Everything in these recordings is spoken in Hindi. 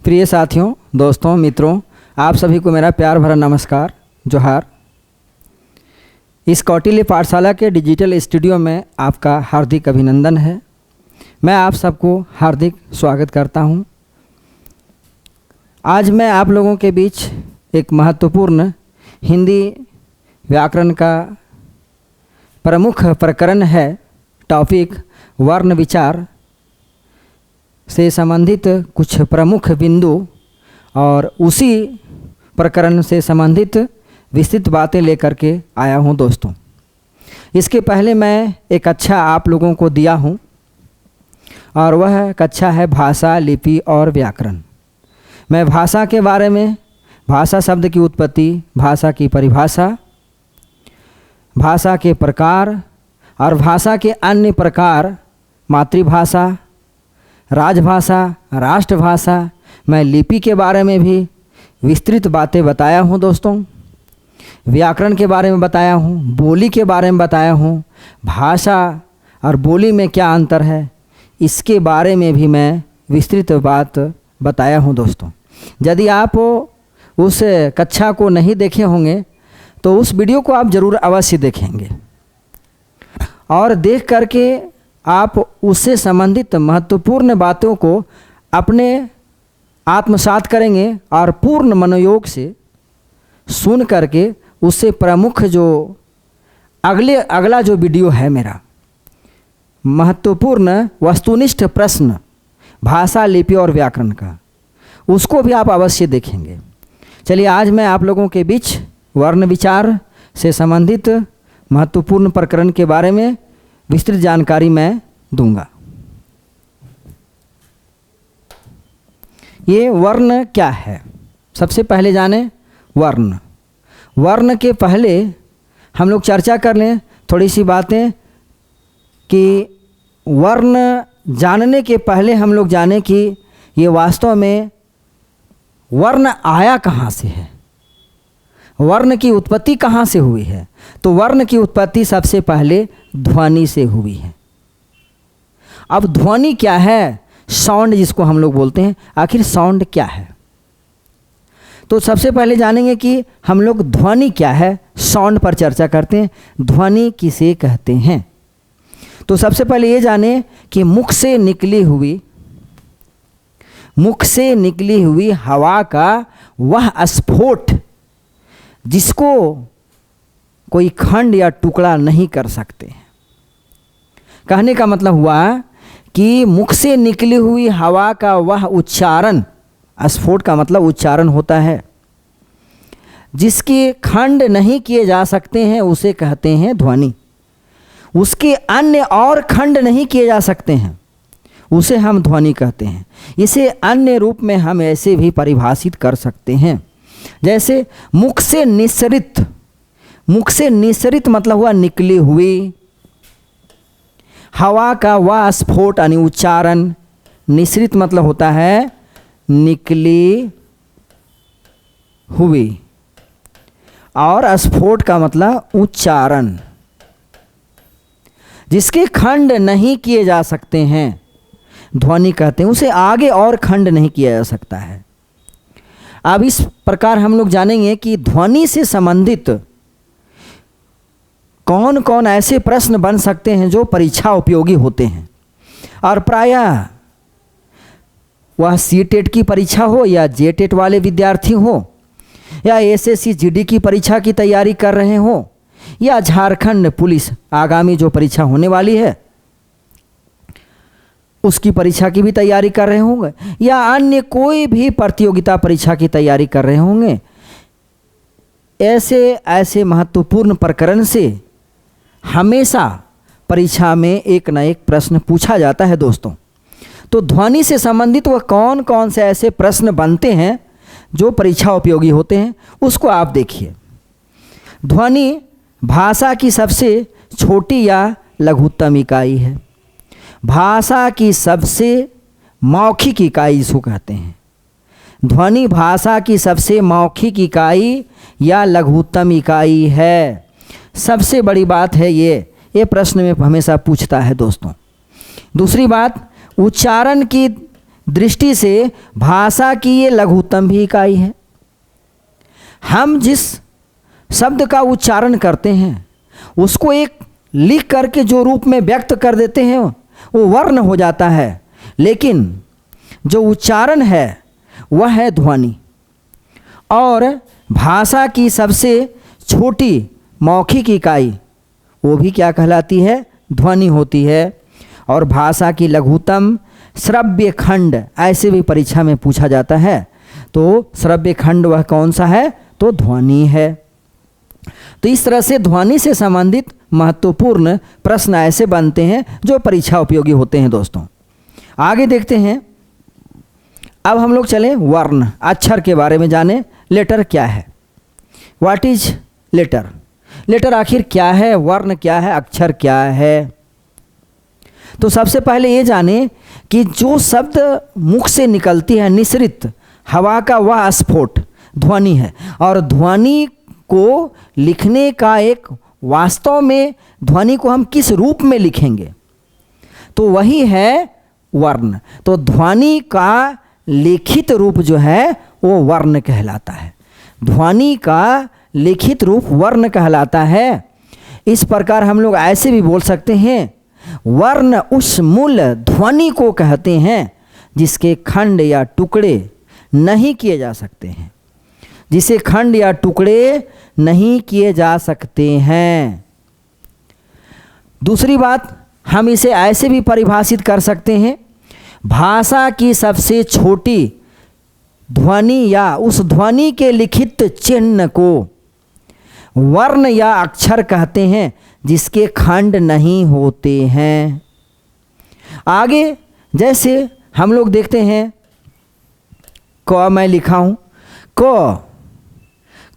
प्रिय साथियों, दोस्तों, मित्रों, आप सभी को मेरा प्यार भरा नमस्कार, जोहार। इस कौटिल्य पाठशाला के डिजिटल स्टूडियो में आपका हार्दिक अभिनंदन है। मैं आप सबको हार्दिक स्वागत करता हूं। आज मैं आप लोगों के बीच एक महत्वपूर्ण हिंदी व्याकरण का प्रमुख प्रकरण है, टॉपिक वर्ण विचार से संबंधित कुछ प्रमुख बिंदु और उसी प्रकरण से संबंधित विस्तृत बातें लेकर के आया हूं दोस्तों। इसके पहले मैं एक कक्षा आप लोगों को दिया हूं और वह कक्षा है भाषा, लिपि और व्याकरण। मैं भाषा के बारे में, भाषा शब्द की उत्पत्ति, भाषा की परिभाषा, भाषा के प्रकार और भाषा के अन्य प्रकार, मातृभाषा, राजभाषा, राष्ट्रभाषा, मैं लिपि के बारे में भी विस्तृत बातें बताया हूँ दोस्तों। व्याकरण के बारे में बताया हूँ, बोली के बारे में बताया हूँ, भाषा और बोली में क्या अंतर है इसके बारे में भी मैं विस्तृत बात बताया हूँ दोस्तों। यदि आप उस कक्षा को नहीं देखे होंगे तो उस वीडियो को आप ज़रूर अवश्य देखेंगे और देख करके आप उससे संबंधित महत्वपूर्ण बातों को अपने आत्मसात करेंगे और पूर्ण मनोयोग से सुन करके उससे प्रमुख जो अगला जो वीडियो है मेरा महत्वपूर्ण वस्तुनिष्ठ प्रश्न भाषा, लिपि और व्याकरण का, उसको भी आप अवश्य देखेंगे। चलिए, आज मैं आप लोगों के बीच वर्ण विचार से संबंधित महत्वपूर्ण प्रकरण के बारे में विस्तृत जानकारी मैं दूंगा। ये वर्ण क्या है, सबसे पहले जाने वर्ण। वर्ण के पहले हम लोग चर्चा कर लें थोड़ी सी बातें कि वर्ण जानने के पहले हम लोग जाने कि ये वास्तव में वर्ण आया कहाँ से है, वर्ण की उत्पत्ति कहाँ से हुई है। तो वर्ण की उत्पत्ति सबसे पहले ध्वनि से हुई है। अब ध्वनि क्या है, साउंड जिसको हम लोग बोलते हैं, आखिर साउंड क्या है। तो सबसे पहले जानेंगे कि हम लोग ध्वनि क्या है, साउंड पर चर्चा करते हैं। ध्वनि किसे कहते हैं, तो सबसे पहले ये जाने कि मुख से निकली हुई हवा का वह स्फोट जिसको कोई खंड या टुकड़ा नहीं कर सकते। कहने का मतलब हुआ कि मुख से निकली हुई हवा का वह उच्चारण, स्फोट का मतलब उच्चारण होता है, जिसके खंड नहीं किए जा सकते हैं उसे कहते हैं ध्वनि। उसके अन्य और खंड नहीं किए जा सकते हैं उसे हम ध्वनि कहते हैं। इसे अन्य रूप में हम ऐसे भी परिभाषित कर सकते हैं, जैसे मुख से निस्सरित मतलब हुआ निकली हुई, हवा का वह स्फोट यानी उच्चारण, निस्सरित मतलब होता है निकली हुई और स्फोट का मतलब उच्चारण, जिसके खंड नहीं किए जा सकते हैं ध्वनि कहते हैं। उसे आगे और खंड नहीं किया जा सकता है। अब इस प्रकार हम लोग जानेंगे कि ध्वनि से संबंधित कौन कौन ऐसे प्रश्न बन सकते हैं जो परीक्षा उपयोगी होते हैं। और प्रायः वह सी-टेट की परीक्षा हो या जे-टेट वाले विद्यार्थी हो या एसएससी जीडी की परीक्षा की तैयारी कर रहे हो या झारखंड पुलिस आगामी जो परीक्षा होने वाली है उसकी परीक्षा की भी तैयारी कर रहे होंगे या अन्य कोई भी प्रतियोगिता परीक्षा की तैयारी कर रहे होंगे। ऐसे महत्वपूर्ण प्रकरण से हमेशा परीक्षा में एक न एक प्रश्न पूछा जाता है दोस्तों। तो ध्वनि से संबंधित वह कौन कौन से ऐसे प्रश्न बनते हैं जो परीक्षा उपयोगी होते हैं, उसको आप देखिए। ध्वनि भाषा की सबसे छोटी या लघुत्तम इकाई है। भाषा की सबसे मौखिक इकाई इसको कहते हैं। ध्वनि भाषा की सबसे मौखिक इकाई या लघुत्तम इकाई है। सबसे बड़ी बात है ये प्रश्न में हमेशा पूछता है दोस्तों। दूसरी बात, उच्चारण की दृष्टि से भाषा की ये लघुत्तम भी इकाई है। हम जिस शब्द का उच्चारण करते हैं उसको एक लिख करके जो रूप में व्यक्त कर देते हैं वो वर्ण हो जाता है, लेकिन जो उच्चारण है वह है ध्वनि। और भाषा की सबसे छोटी मौखिक इकाई वो भी क्या कहलाती है? ध्वनि होती है। और भाषा की लघुत्तम श्रव्य खंड, ऐसे भी परीक्षा में पूछा जाता है। तो श्रव्य खंड वह कौन सा है? तो ध्वनि है। तो इस तरह से ध्वनि से संबंधित महत्वपूर्ण प्रश्न ऐसे बनते हैं जो परीक्षा उपयोगी होते हैं। दोस्तों आगे देखते हैं। अब हम लोग चलें वर्ण, अक्षर के बारे में जाने। लेटर क्या है? What is letter? लेटर आखिर क्या है? वर्ण क्या है? अक्षर क्या है? तो सबसे पहले ये जाने कि जो शब्द मुख से निकलती है, निसृत हवा का वह स्फोट ध्वनि है। और ध्वनि को लिखने का एक वास्तव में ध्वनि को हम किस रूप में लिखेंगे तो वही है वर्ण। तो ध्वनि का लिखित रूप जो है वो वर्ण कहलाता है। ध्वनि का लिखित रूप वर्ण कहलाता है। इस प्रकार हम लोग ऐसे भी बोल सकते हैं, वर्ण उस मूल ध्वनि को कहते हैं जिसके खंड या टुकड़े नहीं किए जा सकते हैं, जिसे खंड या टुकड़े नहीं किए जा सकते हैं। दूसरी बात, हम इसे ऐसे भी परिभाषित कर सकते हैं, भाषा की सबसे छोटी ध्वनि या उस ध्वनि के लिखित चिन्ह को वर्ण या अक्षर कहते हैं जिसके खंड नहीं होते हैं। आगे जैसे हम लोग देखते हैं, क मैं लिखा हूँ, क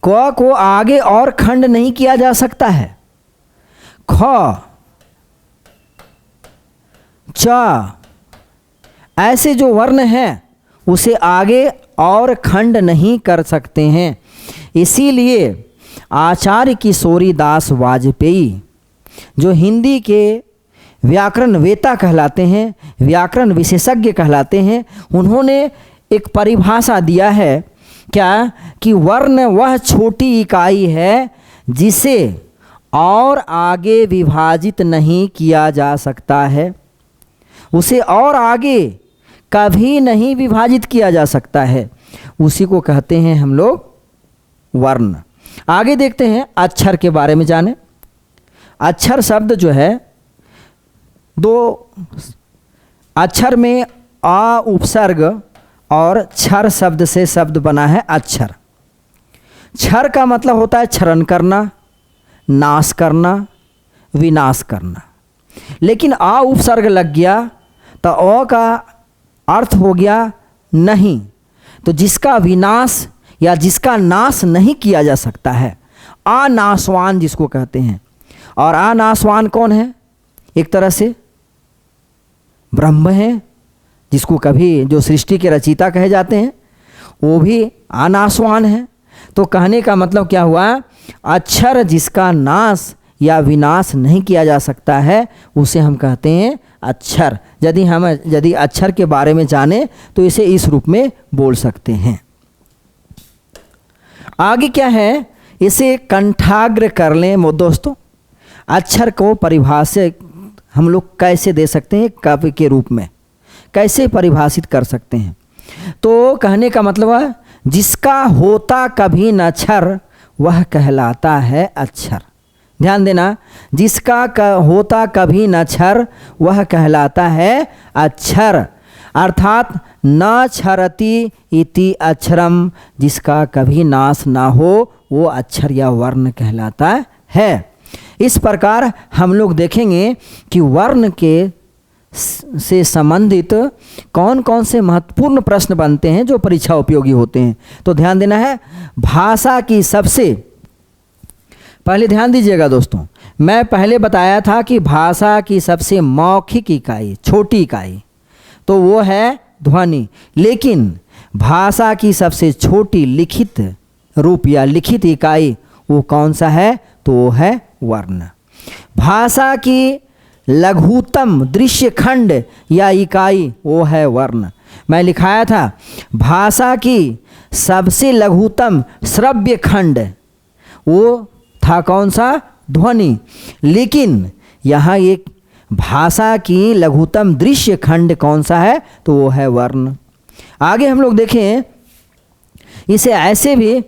को आगे और खंड नहीं किया जा सकता है। ख, च, ऐसे जो वर्ण हैं उसे आगे और खंड नहीं कर सकते हैं। इसीलिए आचार्य किशोरी दास वाजपेयी जो हिंदी के व्याकरण वेता कहलाते हैं, व्याकरण विशेषज्ञ कहलाते हैं, उन्होंने एक परिभाषा दिया है क्या कि वर्ण वह छोटी इकाई है जिसे और आगे विभाजित नहीं किया जा सकता है। उसे और आगे कभी नहीं विभाजित किया जा सकता है, उसी को कहते हैं हम लोग वर्ण। आगे देखते हैं अक्षर के बारे में जाने। अक्षर शब्द जो है, दो अक्षर में आ उपसर्ग और क्षर शब्द से शब्द बना है अक्षर। क्षर का मतलब होता है क्षरण करना, नाश करना, विनाश करना। लेकिन आ उपसर्ग लग गया तो अ का अर्थ हो गया नहीं, तो जिसका विनाश या जिसका नाश नहीं किया जा सकता है, अनाशवान जिसको कहते हैं। और अनाशवान कौन है? एक तरह से ब्रह्म है, जिसको कभी जो सृष्टि के रचयिता कहे जाते हैं, वो भी अनाशवान है। तो कहने का मतलब क्या हुआ? अक्षर जिसका नाश या विनाश नहीं किया जा सकता है उसे हम कहते हैं अक्षर। यदि अक्षर के बारे में जाने तो इसे इस रूप में बोल सकते हैं। आगे क्या है, इसे कंठाग्र कर लें दोस्तों। अक्षर को परिभाषित हम लोग कैसे दे सकते हैं? काव्य के रूप में कैसे परिभाषित कर सकते हैं? तो कहने का मतलब है जिसका होता कभी न क्षर वह कहलाता है अक्षर। ध्यान देना, जिसका होता कभी न क्षर वह कहलाता है अक्षर। अर्थात न क्षरति इति अक्षरम, जिसका कभी नाश ना हो वो अक्षर या वर्ण कहलाता है। इस प्रकार हम लोग देखेंगे कि वर्ण के से संबंधित कौन कौन से महत्वपूर्ण प्रश्न बनते हैं जो परीक्षा उपयोगी होते हैं। तो ध्यान देना है, भाषा की सबसे पहले ध्यान दीजिएगा दोस्तों, मैं पहले बताया था कि भाषा की सबसे मौखिक इकाई, छोटी इकाई, तो वो है ध्वनि। लेकिन भाषा की सबसे छोटी लिखित रूप या लिखित इकाई वो कौन सा है? तो वो है वर्ण। भाषा की लघुतम दृश्य खंड या इकाई वो है वर्ण। मैं लिखाया था भाषा की सबसे लघुतम श्रव्य खंड वो था कौन सा? ध्वनि। लेकिन यहाँ एक भाषा की लघुतम दृश्य खंड कौन सा है? तो वो है वर्ण। आगे हम लोग देखें, इसे ऐसे भी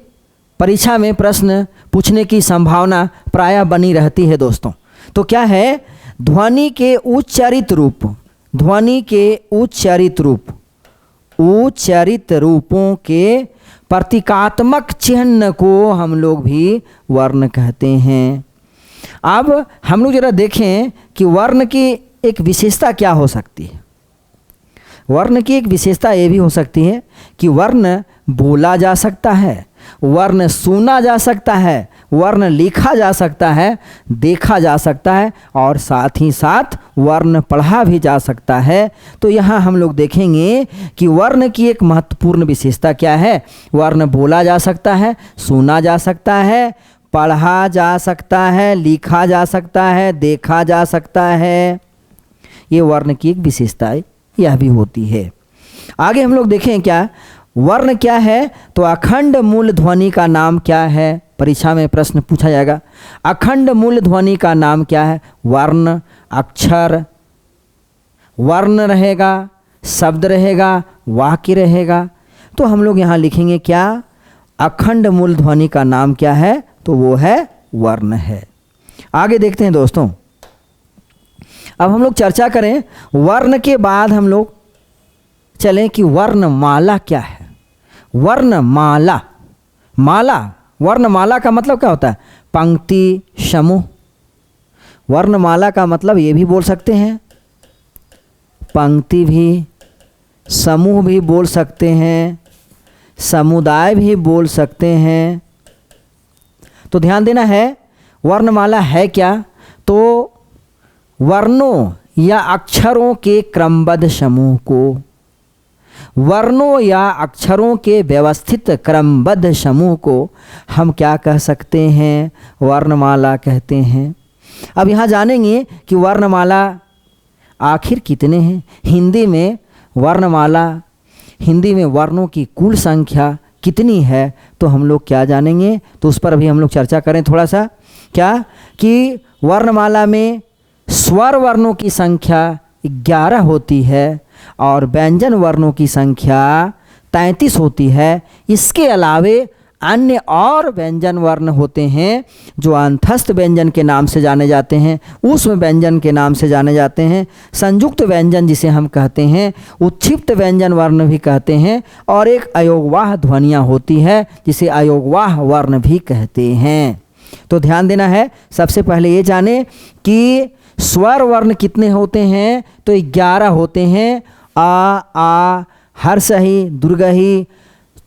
परीक्षा में प्रश्न पूछने की संभावना प्रायः बनी रहती है दोस्तों। तो क्या है? ध्वनि के उच्चारित रूप, ध्वनि के उच्चारित रूप, उच्चारित रूपों के प्रतीकात्मक चिन्ह को हम लोग भी वर्ण कहते हैं। अब हम लोग जरा देखें कि वर्ण की एक विशेषता क्या हो सकती है। वर्ण की एक विशेषता ये भी हो सकती है कि वर्ण बोला जा सकता है, वर्ण सुना जा सकता है, वर्ण लिखा जा सकता है, देखा जा सकता है और साथ ही साथ वर्ण पढ़ा भी जा सकता है। तो यहाँ हम लोग देखेंगे कि वर्ण की एक महत्वपूर्ण विशेषता क्या है। वर्ण बोला जा सकता है, सुना जा सकता है, पढ़ा जा सकता है, लिखा जा सकता है, देखा जा सकता है। ये वर्ण की एक विशेषता यह भी होती है। आगे हम लोग देखें क्या वर्ण क्या है। तो अखंड मूल ध्वनि का नाम क्या है? परीक्षा में प्रश्न पूछा जाएगा। अखंड मूल ध्वनि का नाम क्या है? वर्ण, अक्षर, वर्ण रहेगा, शब्द रहेगा, वाक्य रहेगा। तो हम लोग यहाँ लिखेंगे क्या? अखंड मूल ध्वनि का नाम क्या है? तो वो है वर्ण है। आगे देखते हैं दोस्तों। अब हम लोग चर्चा करें वर्ण के बाद हम लोग चलें कि वर्णमाला क्या है। वर्णमाला, माला, वर्णमाला का मतलब क्या होता है? पंक्ति, समूह। वर्णमाला का मतलब ये भी बोल सकते हैं, पंक्ति भी, समूह भी बोल सकते हैं, समुदाय भी बोल सकते हैं। तो ध्यान देना है वर्णमाला है क्या? तो वर्णों या अक्षरों के क्रमबद्ध समूह को, वर्णों या अक्षरों के व्यवस्थित क्रमबद्ध समूह को हम क्या कह सकते हैं? वर्णमाला कहते हैं। अब यहाँ जानेंगे कि वर्णमाला आखिर कितने हैं। हिंदी में वर्णमाला, हिंदी में वर्णों की कुल संख्या कितनी है तो हम लोग क्या जानेंगे, तो उस पर अभी हम लोग चर्चा करें थोड़ा सा। क्या कि वर्णमाला में स्वर वर्णों की संख्या 11 होती है और व्यंजन वर्णों की संख्या 33 होती है। इसके अलावे अन्य और व्यंजन वर्ण होते हैं जो अंतस्थ व्यंजन के नाम से जाने जाते हैं, ऊष्म व्यंजन के नाम से जाने जाते हैं, संयुक्त व्यंजन जिसे हम कहते हैं, उत्क्षिप्त व्यंजन वर्ण भी कहते हैं, और एक अयोगवाह ध्वनियाँ होती है जिसे अयोगवाह वर्ण भी कहते हैं। तो ध्यान देना है, सबसे पहले ये जाने कि स्वर वर्ण कितने होते हैं। तो 11 होते हैं। आ, हर्षही, दुर्गही,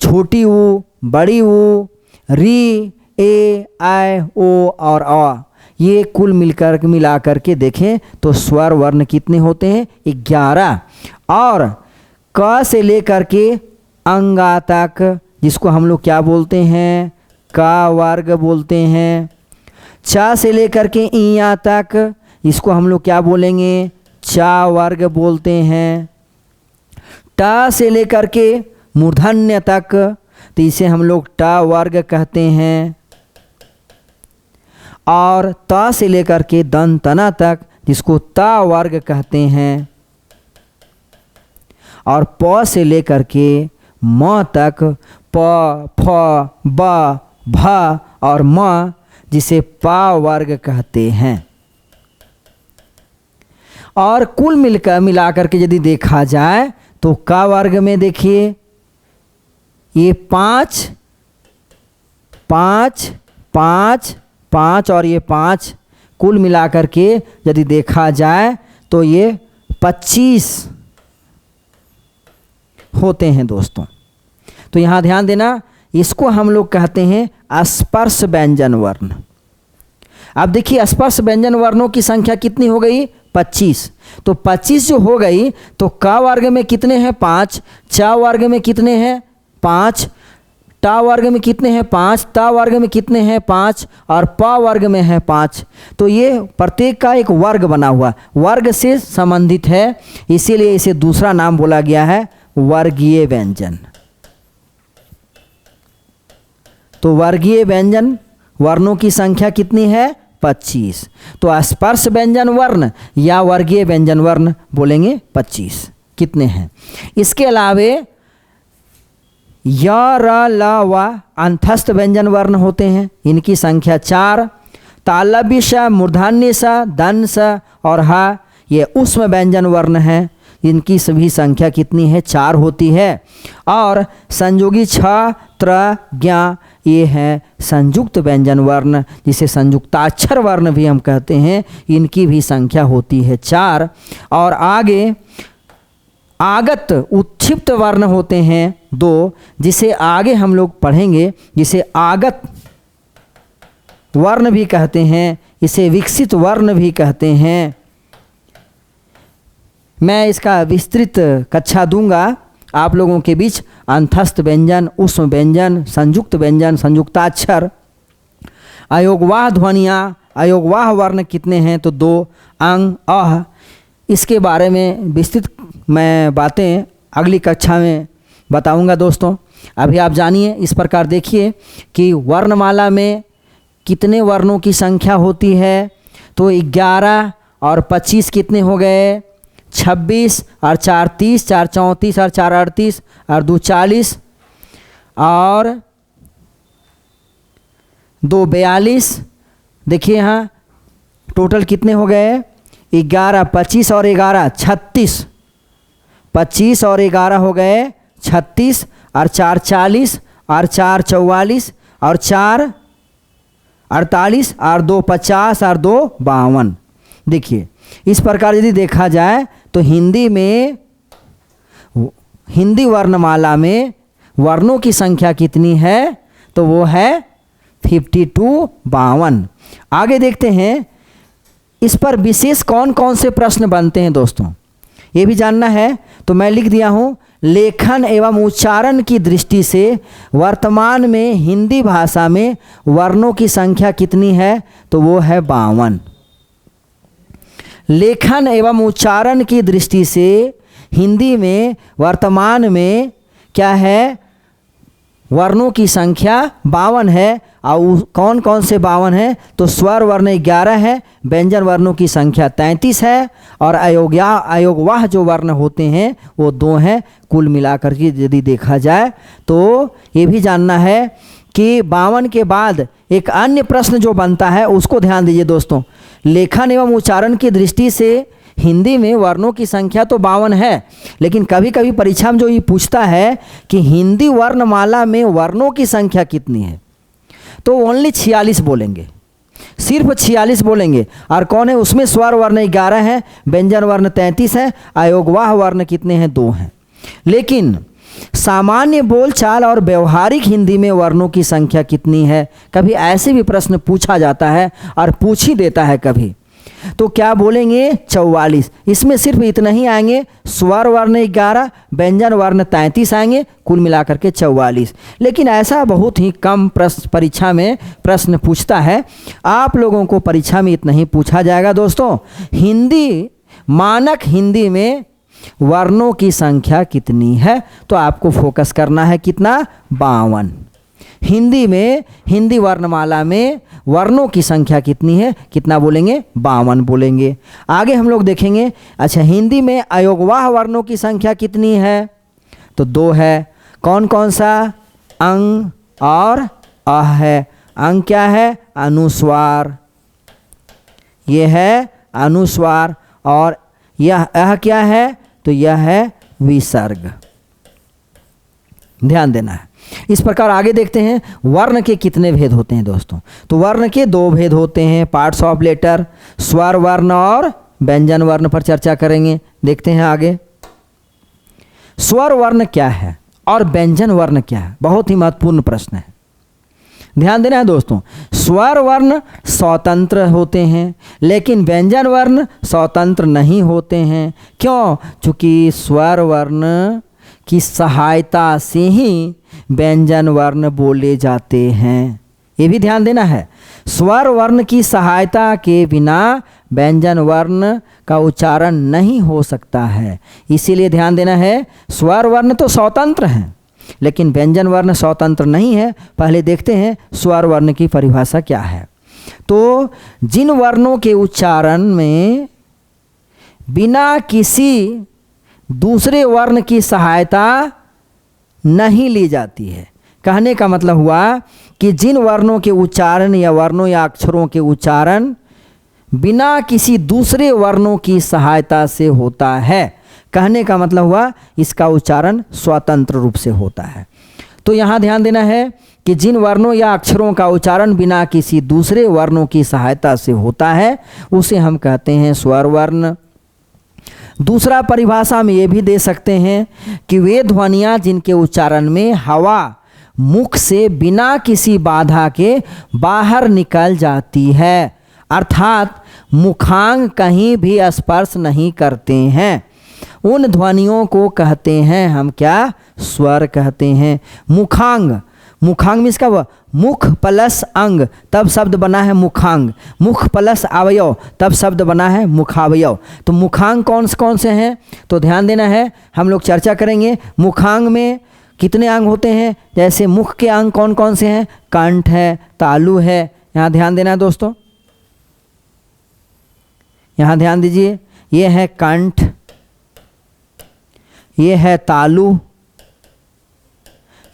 छोटी ऊ, बड़ी ऊ, री, ए, आय, ओ और अ। ये कुल मिला करके देखें तो स्वर वर्ण कितने होते हैं? 11। और क से लेकर के अंगा तक जिसको हम लोग क्या बोलते हैं? का वर्ग बोलते हैं। चा से लेकर के इया तक इसको हम लोग क्या बोलेंगे? चा वर्ग बोलते हैं। टा से लेकर के मूर्धन्य तक तो इसे हम लोग टा वर्ग कहते हैं। और ता से लेकर के दंतना तक जिसको ता वर्ग कहते हैं। और प से लेकर के म तक प, फ, ब, भ और म जिसे पा वर्ग कहते हैं। और कुल मिलाकर के यदि देखा जाए तो का वर्ग में देखिए ये 5 5 5 5 और ये 5 कुल मिलाकर के यदि देखा जाए तो ये 25 होते हैं दोस्तों। तो यहाँ ध्यान देना, इसको हम लोग कहते हैं स्पर्श व्यंजन वर्ण। अब देखिए स्पर्श व्यंजन वर्णों की संख्या कितनी हो गई? 25। तो 25 जो हो गई तो का वर्ग में कितने हैं? 5। चा वर्ग में कितने हैं? 5। टा वर्ग में कितने हैं? 5। ता वर्ग में कितने हैं? 5। और पा वर्ग में है 5। तो ये प्रत्येक का एक वर्ग बना हुआ, वर्ग से संबंधित है, इसीलिए इसे दूसरा नाम बोला गया है वर्गीय व्यंजन। तो वर्गीय व्यंजन वर्णों की संख्या कितनी है? 25। तो स्पर्श व्यंजन वर्ण या वर्गीय व्यंजन वर्ण बोलेंगे 25 कितने हैं। इसके अलावे य, र, ल, व अंतस्थ व्यंजन वर्ण होते हैं, इनकी संख्या 4। तालव्य स, मूर्धन्य स, दंड स और ह ये ऊष्म व्यंजन वर्ण हैं, इनकी सभी संख्या कितनी है? 4 होती है। और संयोगी छ, त्र, ज्ञ ये है संयुक्त व्यंजन वर्ण, जिसे संयुक्ताक्षर वर्ण भी हम कहते हैं, इनकी भी संख्या होती है 4। और आगे आगत उत्क्षिप्त वर्ण होते हैं 2, जिसे आगे हम लोग पढ़ेंगे, जिसे आगत वर्ण भी कहते हैं, इसे विकसित वर्ण भी कहते हैं। मैं इसका विस्तृत कक्षा दूंगा आप लोगों के बीच। अंतस्थ व्यंजन, ऊष्म व्यंजन, संयुक्त व्यंजन, संयुक्ताक्षर, अयोगवाह ध्वनियाँ, अयोगवाह वर्ण कितने हैं? तो 2 अंग, अह। इसके बारे में विस्तृत मैं बातें अगली कक्षा में बताऊंगा दोस्तों। अभी आप जानिए, इस प्रकार देखिए कि वर्णमाला में कितने वर्णों की संख्या होती है। तो 11 और 25 कितने हो गए? 26 और 4 30, 4 34 और 4 38 और 2 40 और 2 42। देखिए यहाँ टोटल कितने हो गए? 11, 25 और 11 36, 25 और 11 हो गए 36 और 4 40 और 4 44 और 4 48 और 2 50 और 2 52। देखिए इस प्रकार यदि देखा जाए तो हिंदी में, हिंदी वर्णमाला में वर्णों की संख्या कितनी है? तो वो है 52, 52। आगे देखते हैं इस पर विशेष कौन कौन से प्रश्न बनते हैं दोस्तों, ये भी जानना है। तो मैं लिख दिया हूँ, लेखन एवं उच्चारण की दृष्टि से वर्तमान में हिंदी भाषा में वर्णों की संख्या कितनी है? तो वो है 52। लेखन एवं उच्चारण की दृष्टि से हिंदी में वर्तमान में क्या है? वर्णों की संख्या 52 है। और कौन कौन से 52 हैं? तो स्वर वर्ण 11 है, व्यंजन वर्णों की संख्या 33 है और अयोगवाह जो वर्ण होते हैं वो 2 हैं। कुल मिलाकर के यदि देखा जाए तो ये भी जानना है कि 52 के बाद एक अन्य प्रश्न जो बनता है उसको ध्यान दीजिए दोस्तों। लेखन एवं उच्चारण की दृष्टि से हिंदी में वर्णों की संख्या तो 52 है, लेकिन कभी कभी परीक्षा में जो ये पूछता है कि हिंदी वर्णमाला में वर्णों की संख्या कितनी है, तो ओनली 46 बोलेंगे, सिर्फ 46 बोलेंगे। और कौन है उसमें? स्वर वर्ण 11 है, व्यंजन वर्ण 33 है, अयोगवाह वर्ण कितने हैं? 2 हैं। लेकिन सामान्य बोलचाल और व्यवहारिक हिंदी में वर्णों की संख्या कितनी है? कभी ऐसे भी प्रश्न पूछा जाता है और पूछ ही देता है कभी, तो क्या बोलेंगे? 44। इसमें सिर्फ इतना ही आएंगे, स्वर वर्ण 11, व्यंजन वर्ण 33 आएंगे, कुल मिलाकर के 44। लेकिन ऐसा बहुत ही कम प्रश्न परीक्षा में प्रश्न पूछता है। आप लोगों को परीक्षा में इतना ही पूछा जाएगा दोस्तों, हिंदी मानक हिंदी में वर्णों की संख्या कितनी है? तो आपको फोकस करना है कितना? 52। हिंदी में, हिंदी वर्णमाला में वर्णों की संख्या कितनी है? कितना बोलेंगे? 52 बोलेंगे। आगे हम लोग देखेंगे, अच्छा हिंदी में अयोगवाह वर्णों की संख्या कितनी है? तो 2 है। कौन कौन सा? अंग और अह है। अंग क्या है? अनुस्वार, ये है अनुस्वार। और यह अह क्या है? तो यह है विसर्ग। ध्यान देना है। इस प्रकार आगे देखते हैं वर्ण के कितने भेद होते हैं दोस्तों। तो वर्ण के 2 भेद होते हैं, पार्ट्स ऑफ लेटर, स्वर वर्ण और व्यंजन वर्ण पर चर्चा करेंगे। देखते हैं आगे स्वर वर्ण क्या है और व्यंजन वर्ण क्या है। बहुत ही महत्वपूर्ण प्रश्न है, ध्यान देना है दोस्तों। स्वर वर्ण स्वतंत्र होते हैं, लेकिन व्यंजन वर्ण स्वतंत्र नहीं होते हैं। क्यों? क्योंकि स्वर वर्ण की सहायता से ही व्यंजन वर्ण बोले जाते हैं। ये भी ध्यान देना है। स्वर वर्ण की सहायता के बिना व्यंजन वर्ण का उच्चारण नहीं हो सकता है। इसीलिए ध्यान देना है, स्वर वर्ण तो स्वतंत्र हैं लेकिन व्यंजन वर्ण स्वतंत्र नहीं है। पहले देखते हैं स्वर वर्ण की परिभाषा क्या है। तो जिन वर्णों के उच्चारण में बिना किसी दूसरे वर्ण की सहायता नहीं ली जाती है, कहने का मतलब हुआ कि जिन वर्णों के उच्चारण या वर्णों या अक्षरों के उच्चारण बिना किसी दूसरे वर्णों की सहायता से होता है, कहने का मतलब हुआ इसका उच्चारण स्वतंत्र रूप से होता है। तो यहाँ ध्यान देना है कि जिन वर्णों या अक्षरों का उच्चारण बिना किसी दूसरे वर्णों की सहायता से होता है उसे हम कहते हैं स्वर वर्ण। दूसरा परिभाषा में ये भी दे सकते हैं कि वे ध्वनियाँ जिनके उच्चारण में हवा मुख से बिना किसी बाधा के बाहर निकल जाती है, अर्थात मुखांग कहीं भी स्पर्श नहीं करते हैं, उन ध्वनियों को कहते हैं हम क्या? स्वर कहते हैं। मुखांग, मुखांग में इसका मुख प्लस अंग तब शब्द बना है मुखांग, मुख प्लस अवयव तब शब्द बना है मुखावयव। तो मुखांग कौन से हैं? तो ध्यान देना है, हम लोग चर्चा करेंगे। मुखांग में कितने अंग होते हैं? जैसे मुख के अंग कौन कौन से हैं? कंठ है, तालु है। यहाँ ध्यान देना है दोस्तों, यहाँ ध्यान दीजिए। ये है कंठ, ये है तालु,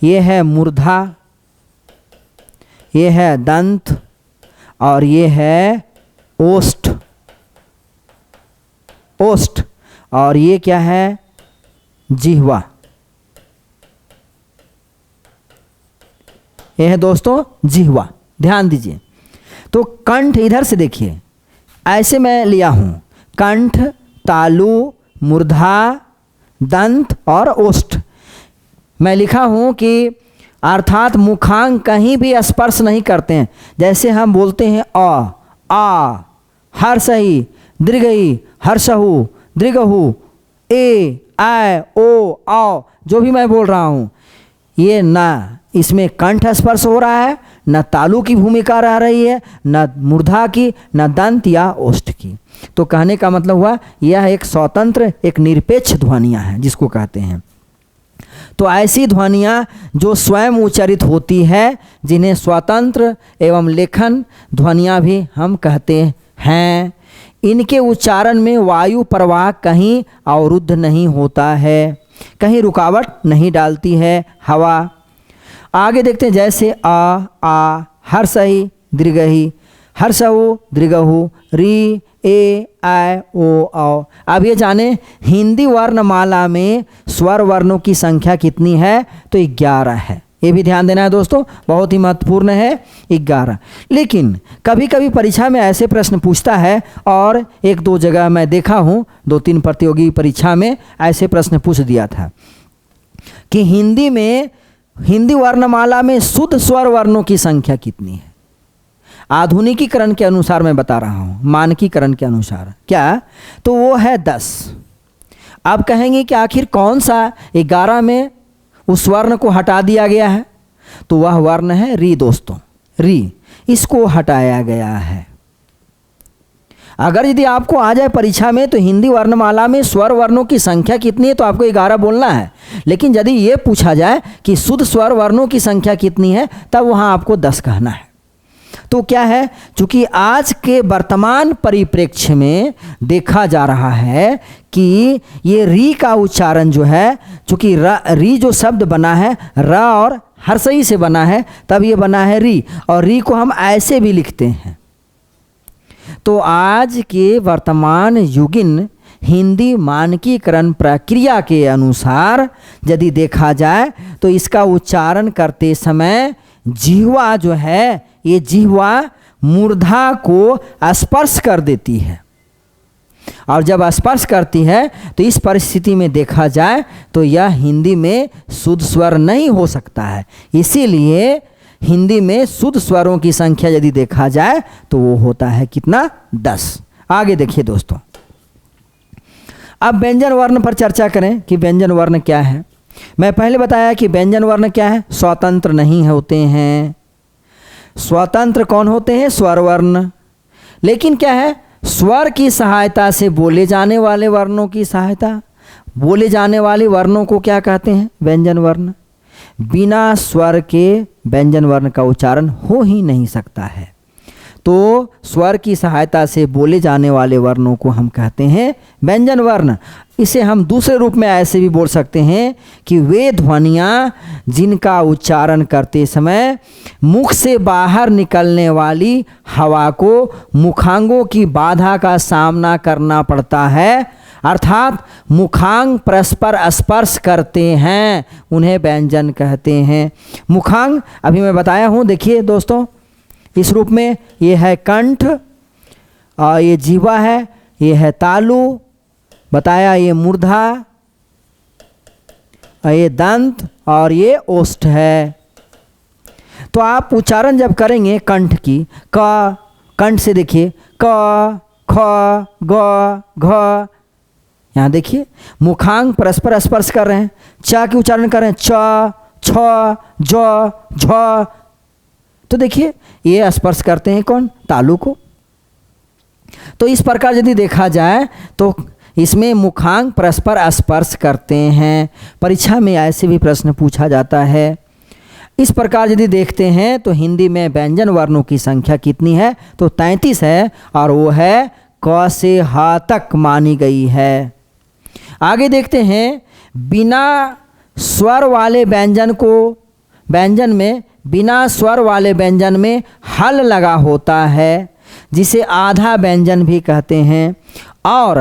ये है मूर्धा, ये है दंत और ये है ओष्ठ। ओष्ठ और ये क्या है? जिह्वा। ये है दोस्तों जिह्वा, ध्यान दीजिए। तो कंठ इधर से देखिए, ऐसे मैं लिया हूं, कंठ, तालु, मूर्धा, दंत और ओष्ठ। मैं लिखा हूं कि अर्थात मुखांग कहीं भी स्पर्श नहीं करते हैं। जैसे हम बोलते हैं आ, हर्षहि, दीर्घहि, हर्षहु, दीर्घहु, ए, आय, ओ, आओ, जो भी मैं बोल रहा हूँ, ये ना इसमें कंठ स्पर्श हो रहा है, न तालु की भूमिका रह रही है, न मूर्धा की, न दंत या ओष्ठ की। तो कहने का मतलब हुआ यह एक स्वतंत्र, एक निरपेक्ष ध्वनियाँ हैं जिसको कहते हैं। तो ऐसी ध्वनियाँ जो स्वयं उच्चारित होती है, जिन्हें स्वतंत्र एवं लेखन ध्वनियाँ भी हम कहते हैं। इनके उच्चारण में वायु प्रवाह कहीं अवरुद्ध नहीं होता है, कहीं रुकावट नहीं डालती है हवा। आगे देखते हैं, जैसे आ, हर्षहि, दीर्घहि, हर्षहु, दीर्घहु, री, ए, आय, ओ, औ। अब ये जाने हिंदी वर्णमाला में स्वर वर्णों की संख्या कितनी है? तो 11 है। ये भी ध्यान देना है दोस्तों, बहुत ही महत्वपूर्ण है, 11। लेकिन कभी कभी परीक्षा में ऐसे प्रश्न पूछता है, और एक दो जगह मैं देखा हूँ, 2-3 प्रतियोगी परीक्षा में ऐसे प्रश्न पूछ दिया था कि हिंदी वर्णमाला में शुद्ध स्वर वर्णों की संख्या कितनी है। आधुनिकीकरण के अनुसार मैं बता रहा हूँ, मानकीकरण के अनुसार क्या? तो वो है 10। अब कहेंगे कि आखिर कौन सा 11 में उस वर्ण को हटा दिया गया है? तो वह वर्ण है री दोस्तों, री, इसको हटाया गया है। अगर यदि आपको आ जाए परीक्षा में तो हिंदी वर्णमाला में स्वर वर्णों की संख्या कितनी है, तो आपको 11 बोलना है। लेकिन यदि ये पूछा जाए कि शुद्ध स्वर वर्णों की संख्या कितनी है, तब वहाँ आपको 10 कहना है। तो क्या है, चूंकि आज के वर्तमान परिप्रेक्ष्य में देखा जा रहा है कि ये री का उच्चारण जो है, चूंकि री जो शब्द बना है र और हर्षई से बना है, तब ये बना है री, और री को हम ऐसे भी लिखते हैं। तो आज के वर्तमान युगिन हिंदी मानकीकरण प्रक्रिया के अनुसार यदि देखा जाए तो इसका उच्चारण करते समय जिह्वा जो है, ये जिह्वा मूर्धा को स्पर्श कर देती है, और जब स्पर्श करती है तो इस परिस्थिति में देखा जाए तो यह हिंदी में शुद्ध स्वर नहीं हो सकता है। इसीलिए हिंदी में शुद्ध स्वरों की संख्या यदि देखा जाए तो वो होता है कितना? 10। आगे देखिए दोस्तों, अब व्यंजन वर्ण पर चर्चा करें कि व्यंजन वर्ण क्या है। मैं पहले बताया कि व्यंजन वर्ण क्या है? स्वतंत्र नहीं होते हैं। स्वतंत्र कौन होते हैं? स्वर वर्ण। लेकिन क्या है, स्वर की सहायता से बोले जाने वाले वर्णों की सहायता, बोले जाने वाले वर्णों को क्या कहते हैं? व्यंजन वर्ण। बिना स्वर के व्यंजन वर्ण का उच्चारण हो ही नहीं सकता है। तो स्वर की सहायता से बोले जाने वाले वर्णों को हम कहते हैं व्यंजन वर्ण। इसे हम दूसरे रूप में ऐसे भी बोल सकते हैं कि वे ध्वनियाँ जिनका उच्चारण करते समय मुख से बाहर निकलने वाली हवा को मुखांगों की बाधा का सामना करना पड़ता है, अर्थात मुखांग परस्पर स्पर्श करते हैं, उन्हें व्यंजन कहते हैं। मुखांग अभी मैं बताया हूँ, देखिए दोस्तों इस रूप में, ये है कंठ और ये जीवा है, ये है तालु, बताया ये मूर्धा, ये दंत और ये ओष्ठ है। तो आप उच्चारण जब करेंगे कंठ की, क, कंठ से देखिए क, ख, ग, घ, यहाँ देखिए मुखांग परस्पर स्पर्श कर रहे हैं। च की उच्चारण कर रहे हैं च, छ, ज, झ, तो देखिए ये स्पर्श करते हैं कौन? तालु को। तो इस प्रकार यदि देखा जाए तो इसमें मुखांग परस्पर स्पर्श करते हैं। परीक्षा में ऐसे भी प्रश्न पूछा जाता है। इस प्रकार यदि देखते हैं तो हिंदी में व्यंजन वर्णों की संख्या कितनी है? तो 33 है, और वो है क से ह तक मानी गई है। आगे देखते हैं, बिना स्वर वाले व्यंजन को, व्यंजन में बिना स्वर वाले व्यंजन में हल लगा होता है, जिसे आधा व्यंजन भी कहते हैं, और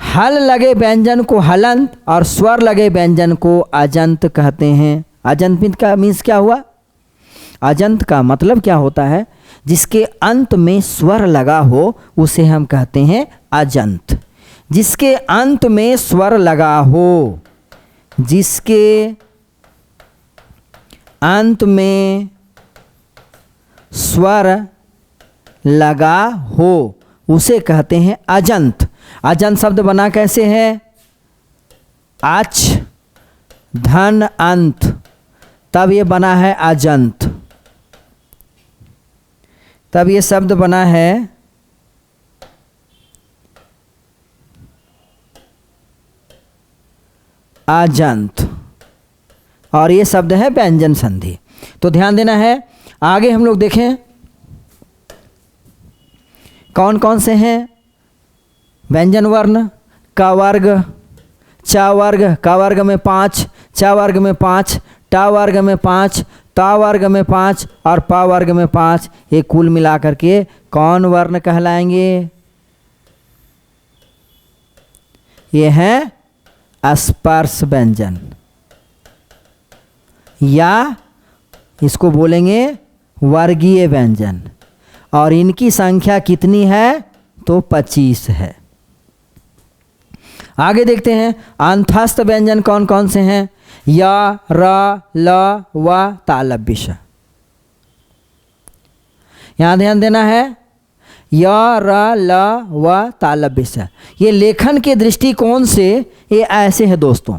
हल लगे व्यंजन को हलंत और स्वर लगे व्यंजन को अजंत कहते हैं। अजंत का मीन्स क्या हुआ? अजंत का मतलब क्या होता है? जिसके अंत में स्वर लगा हो उसे हम कहते हैं अजंत। जिसके अंत में स्वर लगा हो, जिसके अंत में स्वर लगा हो उसे कहते हैं अजंत। अजंत शब्द बना कैसे है? अच धन अंत, तब ये बना है अजंत। तब ये शब्द बना है अजंत, और ये शब्द है व्यंजन संधि। तो ध्यान देना है। आगे हम लोग देखें कौन कौन से हैं व्यंजन वर्ण। क वर्ग, च वर्ग, क वर्ग में 5, च वर्ग में 5, ट वर्ग में 5, त वर्ग में 5 और प वर्ग में 5, ये कुल मिलाकर के कौन वर्ण कहलाएंगे? ये हैं स्पर्श व्यंजन, या इसको बोलेंगे वर्गीय व्यंजन। और इनकी संख्या कितनी है? तो 25 है। आगे देखते हैं अंतस्थ व्यंजन कौन कौन से हैं। य, र, ल, व, तालव्य श। यहाँ ध्यान देना है, य, र, ल, व, तालव्य श। ये लेखन के दृष्टिकोण से ये ऐसे है दोस्तों,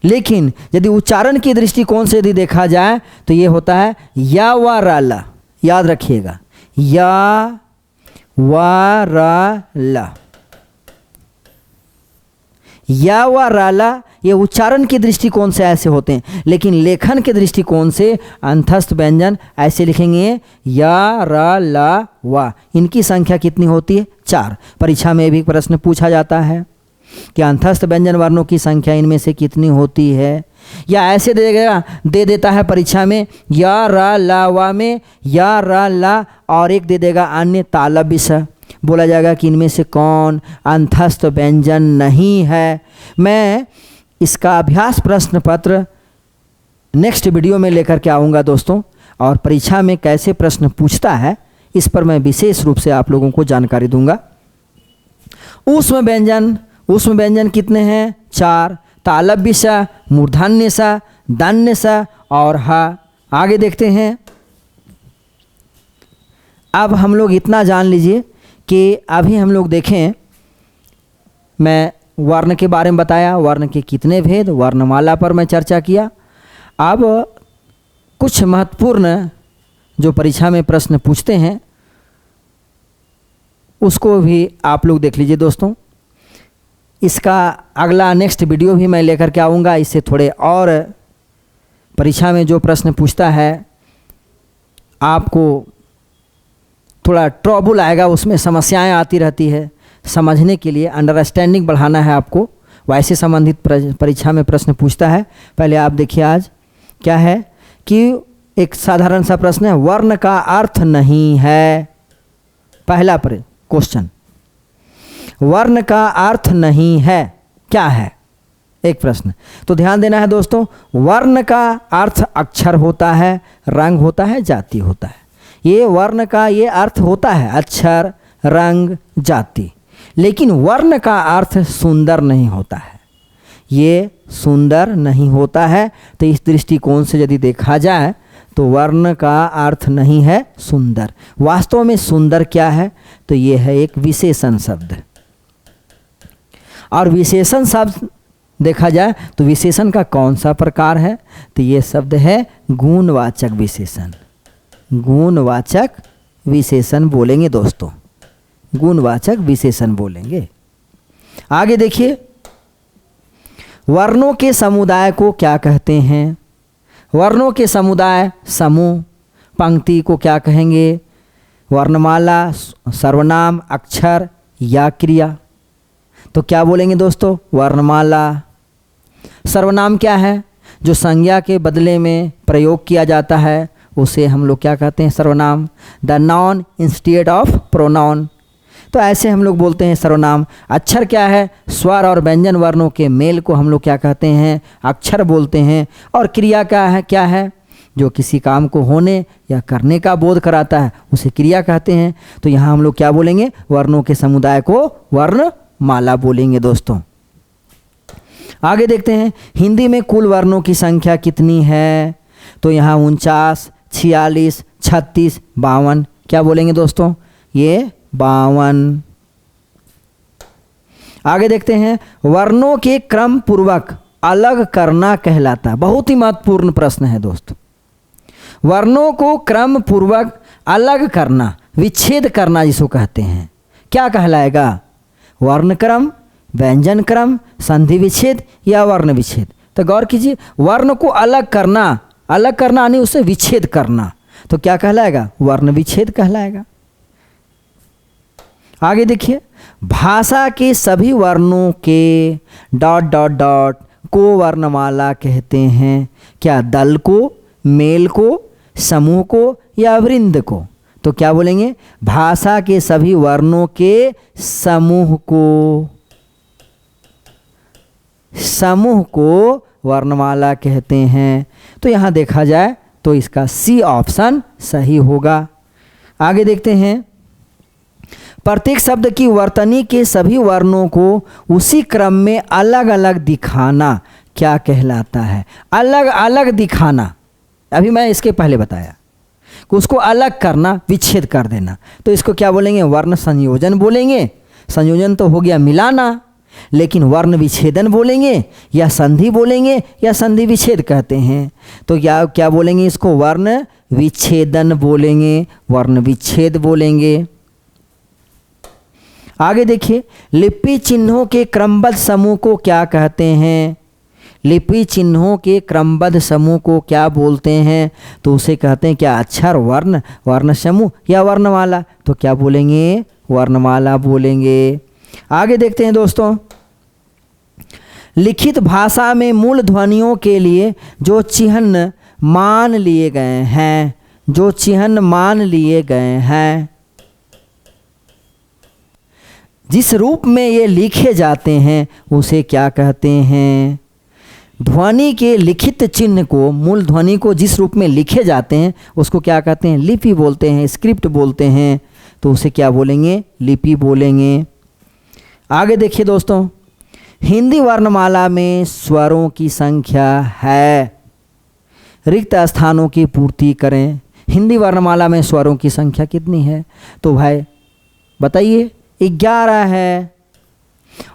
लेकिन यदि उच्चारण की दृष्टिकोण से यदि देखा जाए तो ये होता है या व र ल। याद रखिएगा, या व र ल, या व र ल, ये उच्चारण के दृष्टिकोण से ऐसे होते हैं, लेकिन लेखन के दृष्टिकोण से अंतस्थ व्यंजन ऐसे लिखेंगे या र ल व। इनकी संख्या कितनी होती है? 4। परीक्षा में भी प्रश्न पूछा जाता है कि अंतस्थ व्यंजन वर्णों की संख्या इनमें से कितनी होती है, या ऐसे दे देता है परीक्षा में या र ल व में या र ल और एक दे देगा अन्य तालव्य स। बोला जाएगा कि इनमें से कौन अंतस्थ व्यंजन नहीं है। मैं इसका अभ्यास प्रश्न पत्र नेक्स्ट वीडियो में लेकर के आऊँगा दोस्तों, और परीक्षा में कैसे प्रश्न पूछता है इस पर मैं विशेष रूप से आप लोगों को जानकारी दूंगा। ऊष्म व्यंजन कितने हैं? 4। तालव्य स, मूर्धन्य स, दन्य स और ह। आगे देखते हैं। अब हम लोग इतना जान लीजिए कि अभी हम लोग देखें, मैं वर्ण के बारे में बताया, वर्ण के कितने भेद, वर्णमाला पर मैं चर्चा किया। अब कुछ महत्वपूर्ण जो परीक्षा में प्रश्न पूछते हैं उसको भी आप लोग देख लीजिए दोस्तों। इसका अगला नेक्स्ट वीडियो भी मैं लेकर के आऊँगा। इससे थोड़े और परीक्षा में जो प्रश्न पूछता है आपको थोड़ा ट्रबल आएगा, उसमें समस्याएं आती रहती है, समझने के लिए अंडरस्टैंडिंग बढ़ाना है आपको, वैसे संबंधित परीक्षा में प्रश्न पूछता है। पहले आप देखिए आज क्या है कि एक साधारण सा प्रश्न है, वर्ण का अर्थ नहीं है। पहला क्वेश्चन, वर्ण का अर्थ नहीं है क्या है, एक प्रश्न। तो ध्यान देना है दोस्तों, वर्ण का अर्थ अक्षर होता है, रंग होता है, जाति होता है। ये वर्ण का ये अर्थ होता है अक्षर, रंग, जाति, लेकिन वर्ण का अर्थ सुंदर नहीं होता है। ये सुंदर नहीं होता है। तो इस दृष्टिकोण से यदि देखा जाए तो वर्ण का अर्थ नहीं है सुंदर। वास्तव में सुंदर क्या है, तो ये है एक विशेषण शब्द। और विशेषण शब्द देखा जाए तो विशेषण का कौन सा प्रकार है, तो ये शब्द है गुणवाचक विशेषण। गुणवाचक विशेषण बोलेंगे दोस्तों, गुणवाचक विशेषण बोलेंगे। आगे देखिए, वर्णों के समुदाय को क्या कहते हैं। वर्णों के समुदाय, समूह, पंक्ति को क्या कहेंगे, वर्णमाला, सर्वनाम, अक्षर या क्रिया। तो क्या बोलेंगे दोस्तों, वर्णमाला। सर्वनाम क्या है, जो संज्ञा के बदले में प्रयोग किया जाता है उसे हम लोग क्या कहते हैं, सर्वनाम। The noun instead of pronoun, तो ऐसे हम लोग बोलते हैं सर्वनाम। अक्षर क्या है, स्वर और व्यंजन वर्णों के मेल को हम लोग क्या कहते हैं, अक्षर बोलते हैं। और क्रिया क्या है, जो किसी काम को होने या करने का बोध कराता है उसे क्रिया कहते हैं। तो यहाँ हम लोग क्या बोलेंगे, वर्णों के समुदाय को वर्णमाला बोलेंगे दोस्तों। आगे देखते हैं, हिंदी में कुल वर्णों की संख्या कितनी है। तो यहाँ 49, 46, 36, 52, क्या बोलेंगे दोस्तों, ये 52। आगे देखते हैं, वर्णों के क्रम पूर्वक अलग करना कहलाता है। बहुत ही महत्वपूर्ण प्रश्न है दोस्तों। वर्णों को क्रम पूर्वक अलग करना, विच्छेद करना जिसको कहते हैं, क्या कहलाएगा, वर्ण क्रम, व्यंजन क्रम, संधि विच्छेद या वर्ण विच्छेद। तो गौर कीजिए, वर्ण को अलग करना, अलग करना यानी उसे विच्छेद करना, तो क्या कहलाएगा, वर्ण विच्छेद कहलाएगा। आगे देखिए, भाषा के सभी वर्णों के ... को वर्णमाला कहते हैं। क्या दल को, मेल को, समूह को या वृंद को। तो क्या बोलेंगे, भाषा के सभी वर्णों के समूह को वर्णमाला कहते हैं। तो यहाँ देखा जाए तो इसका सी ऑप्शन सही होगा। आगे देखते हैं, प्रत्येक शब्द की वर्तनी के सभी वर्णों को उसी क्रम में अलग अलग दिखाना क्या कहलाता है। अलग अलग दिखाना, अभी मैं इसके पहले बताया कि उसको अलग करना, विच्छेद कर देना, तो इसको क्या बोलेंगे, वर्ण संयोजन बोलेंगे। संयोजन तो हो गया मिलाना, लेकिन वर्ण विच्छेदन बोलेंगे या संधि बोलेंगे या संधि विच्छेद कहते हैं। तो क्या बोलेंगे, इसको वर्ण विच्छेदन बोलेंगे, वर्ण विच्छेद बोलेंगे। आगे देखिए, लिपि चिन्हों के क्रमबद्ध समूह को क्या कहते हैं। लिपि चिन्हों के क्रमबद्ध समूह को क्या बोलते हैं, तो उसे कहते हैं क्या, अक्षर, वर्ण, वर्ण समूह या वर्णमाला। तो क्या बोलेंगे, वर्णमाला बोलेंगे। आगे देखते हैं दोस्तों, लिखित भाषा में मूल ध्वनियों के लिए जो चिन्ह मान लिए गए हैं, जो चिन्ह मान लिए गए हैं, जिस रूप में ये लिखे जाते हैं उसे क्या कहते हैं। ध्वनि के लिखित चिन्ह को, मूल ध्वनि को जिस रूप में लिखे जाते हैं उसको क्या कहते हैं, लिपि बोलते हैं, स्क्रिप्ट बोलते हैं। तो उसे क्या बोलेंगे, लिपि बोलेंगे। आगे देखिए दोस्तों, हिंदी वर्णमाला में स्वरों की संख्या है, रिक्त स्थानों की पूर्ति करें। हिंदी वर्णमाला में स्वरों की संख्या कितनी है, तो भाई बताइए, 11 है।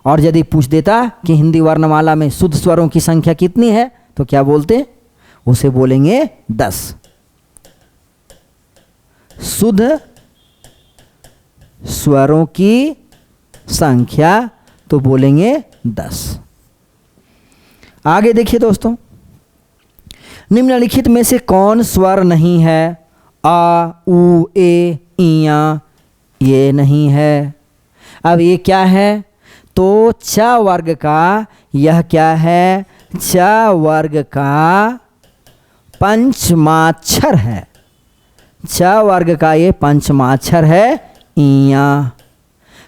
और यदि पूछ देता कि हिंदी वर्णमाला में शुद्ध स्वरों की संख्या कितनी है, तो क्या बोलते, उसे बोलेंगे 10। शुद्ध स्वरों की संख्या, तो बोलेंगे 10। आगे देखिए दोस्तों, निम्नलिखित में से कौन स्वर नहीं है? आ, उ, ए, इया, ये नहीं है। अब ये क्या है? तो च वर्ग का यह क्या है? च वर्ग का पंचमाक्षर है। च वर्ग का ये पंचमाक्षर है इया।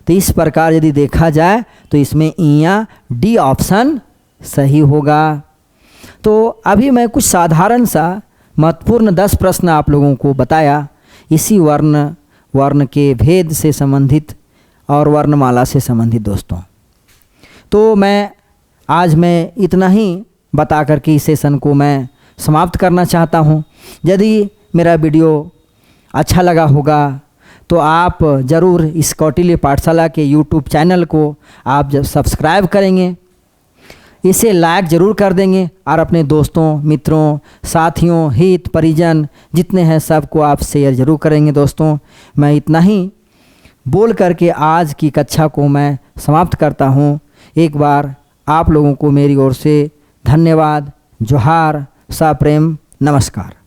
तो इस प्रकार यदि देखा जाए तो इसमें इया डी ऑप्शन सही होगा। तो अभी मैं कुछ साधारण सा महत्वपूर्ण 10 प्रश्न आप लोगों को बताया, इसी वर्ण के भेद से संबंधित और वर्णमाला से संबंधित दोस्तों। तो आज मैं इतना ही बता करके इस सेशन को मैं समाप्त करना चाहता हूँ। यदि मेरा वीडियो अच्छा लगा होगा तो आप ज़रूर इस कौटिल्य पाठशाला के YouTube चैनल को आप जब सब्सक्राइब करेंगे, इसे लाइक ज़रूर कर देंगे और अपने दोस्तों, मित्रों, साथियों, हित परिजन जितने हैं सबको आप शेयर ज़रूर करेंगे दोस्तों। मैं इतना ही बोल करके आज की कक्षा को मैं समाप्त करता हूँ। एक बार आप लोगों को मेरी ओर से धन्यवाद, जोहार, सप्रेम, नमस्कार।